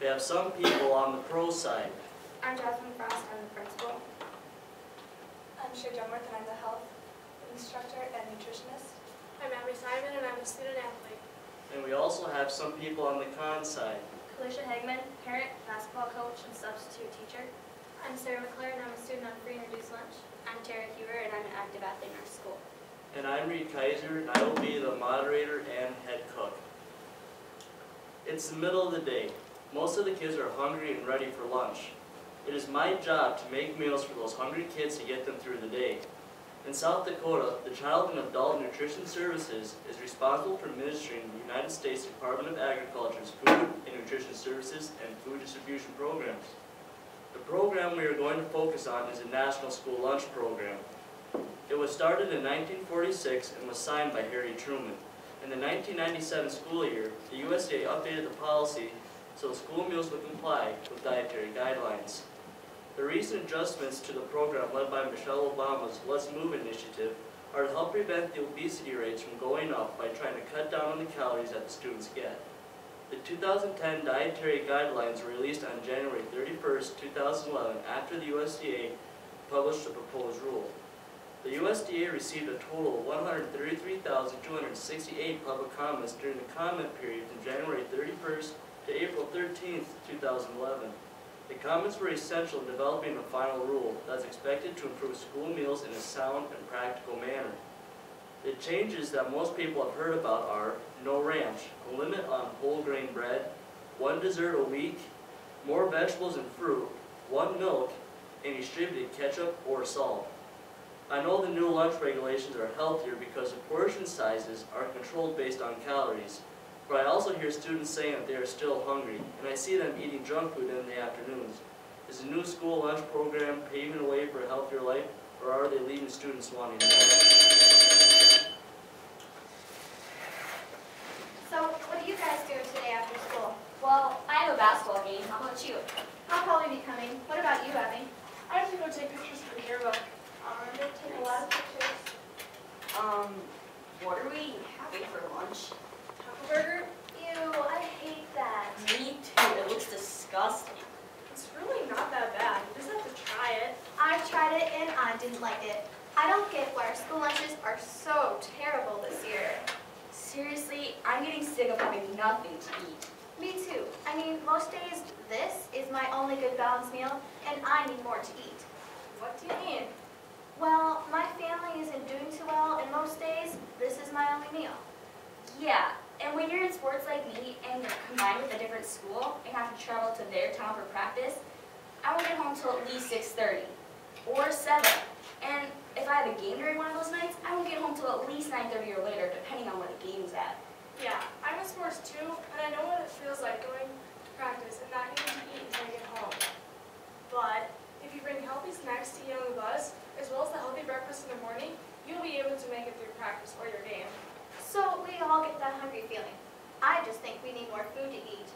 We have some people on the pro side. I'm Jasmine Frost, I'm the principal. I'm Shea Jumworth, and I'm the health instructor and nutritionist. I'm Abby Simon, and I'm a student athlete. And we also have some people on the con side. Kalisha Hagman, parent, basketball coach, and substitute teacher. I'm Sarah McClure, and I'm a student on free and reduced lunch. I'm Tara Huber, and I'm an active athlete in our school. And I'm Reed Kaiser, and I will be the moderator and head cook. It's the middle of the day. Most of the kids are hungry and ready for lunch. It is my job to make meals for those hungry kids to get them through the day. In South Dakota, the Child and Adult Nutrition Services is responsible for administering the United States Department of Agriculture's Food and Nutrition Services and Food Distribution Programs. The program we are going to focus on is a National School Lunch Program. It was started in 1946 and was signed by Harry Truman. In the 1997 school year, the USDA updated the policy so school meals would comply with dietary guidelines. The recent adjustments to the program led by Michelle Obama's Let's Move initiative are to help prevent the obesity rates from going up by trying to cut down on the calories that the students get. The 2010 dietary guidelines were released on January 31st, 2011 after the USDA published the proposed rule. The USDA received a total of 133,268 public comments during the comment period from January 31st to April 13th, 2011. The comments were essential in developing a final rule that is expected to improve school meals in a sound and practical manner. The changes that most people have heard about are no ranch, a limit on whole grain bread, 1 dessert a week, more vegetables and fruit, 1 milk, and distributed ketchup or salt. I know the new lunch regulations are healthier because the portion sizes are controlled based on calories. But I also hear students saying that they are still hungry, and I see them eating junk food in the afternoons. Is the new school lunch program paving the way for a healthier life, or are they leaving students wanting more? So, what are you guys doing today after school? Well, I have a basketball game. How about you? I'll probably be coming. What about you, Abby? I have to go take pictures for the yearbook. I'm going to take a lot of pictures. What are we having for lunch? Taco burger? Ew, I hate that. Me too. It looks disgusting. It's really not that bad. You just have to try it. I tried it and I didn't like it. I don't get why our school lunches are so terrible this year. Seriously, I'm getting sick of having nothing to eat. Me too. I mean, most days this is my only good balanced meal and I need more to eat. What do you mean? Well, my family isn't doing too well and most days this is my only meal. Yeah, and when you're in sports like me and you're combined with a different school and have to travel to their town for practice, I won't get home till at least 6:30 or 7. And if I have a game during one of those nights, I won't get home till at least 9:30 or later, depending on where the game's at. Yeah, I'm in sports too, and I know what it feels like going to practice and not getting to eat until I get home. But if you bring healthy snacks to eat on the bus, as well as the healthy breakfast in the morning, you'll be able to make it through practice or your game. So we all get that hungry feeling. I just think we need more food to eat.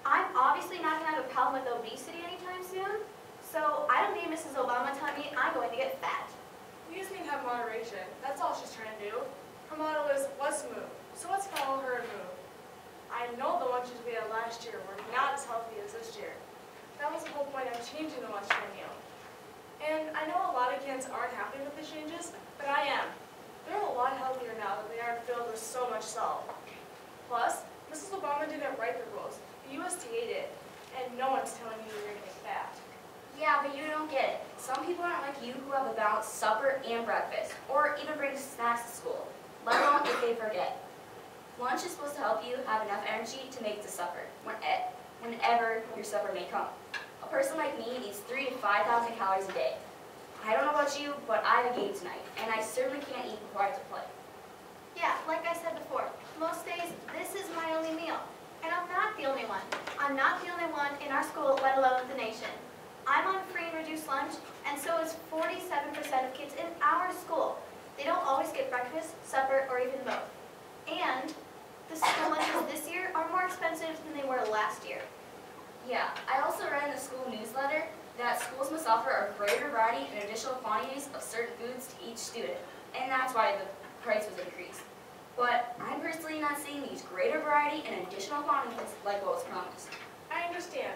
I'm obviously not going to have a problem with obesity anytime soon, so I don't need Mrs. Obama telling me I'm going to get fat. We just need to have moderation. That's all she's trying to do. Her motto is, let's move. So let's follow her and move. I know the lunches we had last year were not as healthy as this year. That was the whole point of changing the lunchtime meal. And I know a lot of kids aren't happy with the changes, but I am. They're a lot healthier now that they aren't filled with so much salt. Plus, Mrs. Obama didn't write the rules. The USDA did, and no one's telling you you're going to get fat. Yeah, but you don't get it. Some people aren't like you who have a balanced supper and breakfast, or even bring snacks to school, let alone if they forget. Lunch is supposed to help you have enough energy to make it to supper, whenever your supper may come. A person like me needs 3,000 to 5,000 calories a day. I don't know about you, but I have a game tonight, and I certainly can't eat before I have to play. Yeah, like I said before, most days this is my only meal. And I'm not the only one. I'm not the only one in our school, let alone the nation. I'm on free and reduced lunch, and so is 47% of kids in our school. They don't always get breakfast, supper, or even both. And the school lunches this year are more expensive than they were last year. Yeah, I also read in the school newsletter that schools must offer a greater variety and additional quantities of certain foods to each student, and that's why the price was increased. But I'm personally not seeing these greater variety and additional quantities like what was promised. I understand,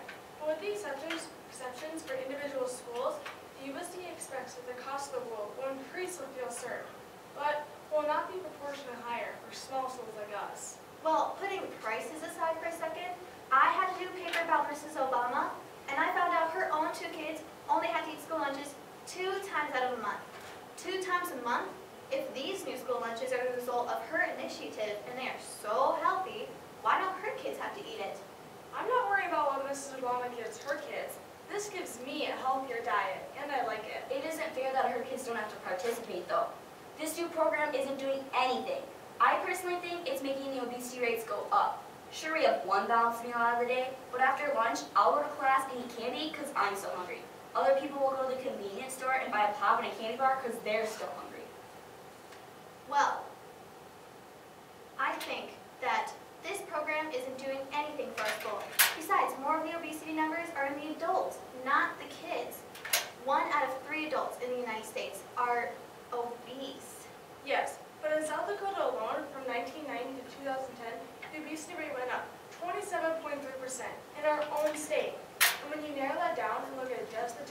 With the exceptions for individual schools, the USD expects that the cost of the bowl will increase with fuel served, but will not be proportionally higher for small schools like us. Well, putting prices aside for a second, I had to do a paper about Mrs. Obama, and I found out her own 2 kids only had to eat school lunches 2 times out of a month. 2 times a month? If these new school lunches are the result of her initiative and they are so healthy, why don't her kids have to eat it? I'm not worried about what Mrs. Obama gives her kids. This gives me a healthier diet, and I like it. It isn't fair that her kids don't have to participate, though. This new program isn't doing anything. I personally think it's making the obesity rates go up. Sure, we have one balanced meal out of the day, but after lunch, I'll go to class and eat candy because I'm so hungry. Other people will go to the convenience store and buy a pop and a candy bar because they're still hungry. Well, I think that this program isn't doing anything for our school. Besides, more of the obesity numbers are in the adults, not the kids. 1 out of 3 adults in the United States are obese. Yes, but in South Dakota alone, from 1990 to 2010, the obesity rate went up 27.3% in our own state. And when you narrow that down and look at just the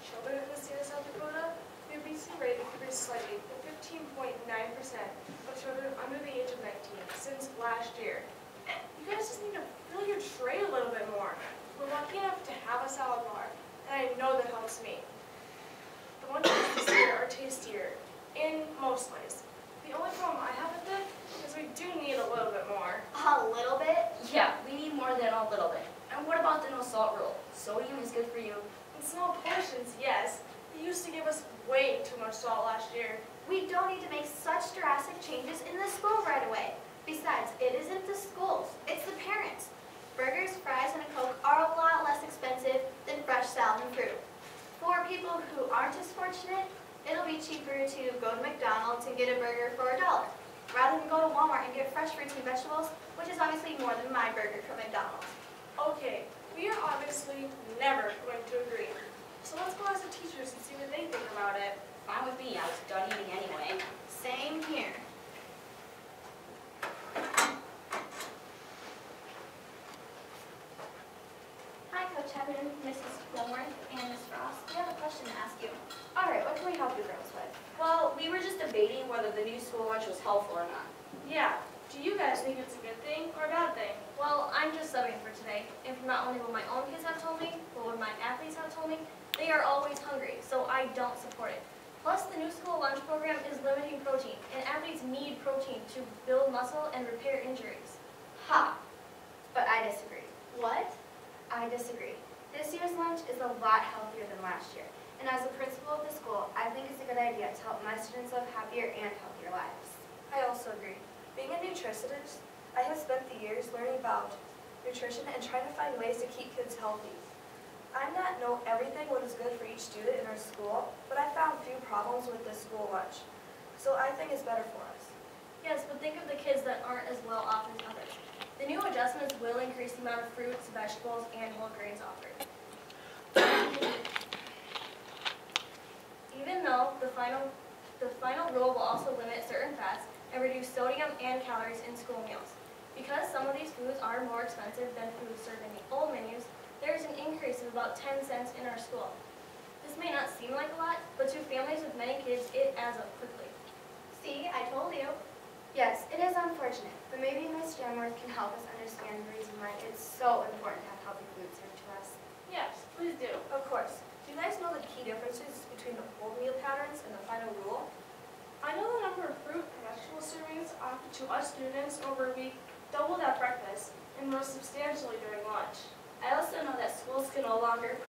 children in the state of South Dakota, the obesity rate increased slightly to 15.9% of children under the age of 19 since last year. You guys just need to fill your tray a little bit more. We're lucky enough to have a salad bar, and I know that helps me. The ones this year are tastier in most ways. The only problem I have with it is we do need a little bit more. A little bit? Yeah, we need more than a little bit. And what about the no salt rule? Sodium is good for you. In small portions, yes. They used to give us way too much salt last year. We don't need to make such drastic changes in the school right away. Besides, it isn't the schools, it's the parents. Burgers, fries, and a Coke are a lot less expensive than fresh salad and fruit. For people who aren't as fortunate, it'll be cheaper to go to McDonald's and get a burger for $1, rather than go to Walmart and get fresh fruits and vegetables, which is obviously more than my burger from McDonald's. Okay, we are obviously never going to agree. So let's go as the teachers and see what they think about it. Fine with me, I was done eating anyway. Same here. Hi, Coach Heaven, Mrs. Woolworth, and Ms. Frost. We have a question to ask you. All right, what can we help you girls with? Well, we were just debating whether the new school lunch was helpful or not. Yeah, do you guys think it's a good thing or a bad thing? Well, I'm just subbing for today, and from not only what my own kids have told me, but what my athletes have told me, they are always hungry, so I don't support it. Plus, the new school lunch program is limiting protein, and athletes need protein to build muscle and repair injuries. Ha! But I disagree. What? I disagree. This year's lunch is a lot healthier than last year. And as a principal of the school, I think it's a good idea to help my students live happier and healthier lives. I also agree. Being a nutritionist, I have spent the years learning about nutrition and trying to find ways to keep kids healthy. I not know everything what is good for each student in our school, but I found few problems with this school lunch. So I think it's better for us. Yes, but think of the kids that aren't as well off as others. The new adjustments will increase the amount of fruits, vegetables, and whole grains offered. Even though the final rule will also limit certain fats and reduce sodium and calories in school meals. Because some of these foods are more expensive than foods served in the old menus, there is an increase of about 10 cents in our school. This may not seem like a lot, but to families with many kids, it adds up quickly. See, I told you. Yes, it is unfortunate, but maybe Ms. Jamworth can help us understand the reason why it's so important to have healthy food served to us. Yes, please do. Of course. Do you guys know the key differences between the whole meal patterns and the final rule? I know the number of fruit and vegetable servings offered to us students over a week doubled at breakfast and rose substantially during lunch. I also know that schools can no longer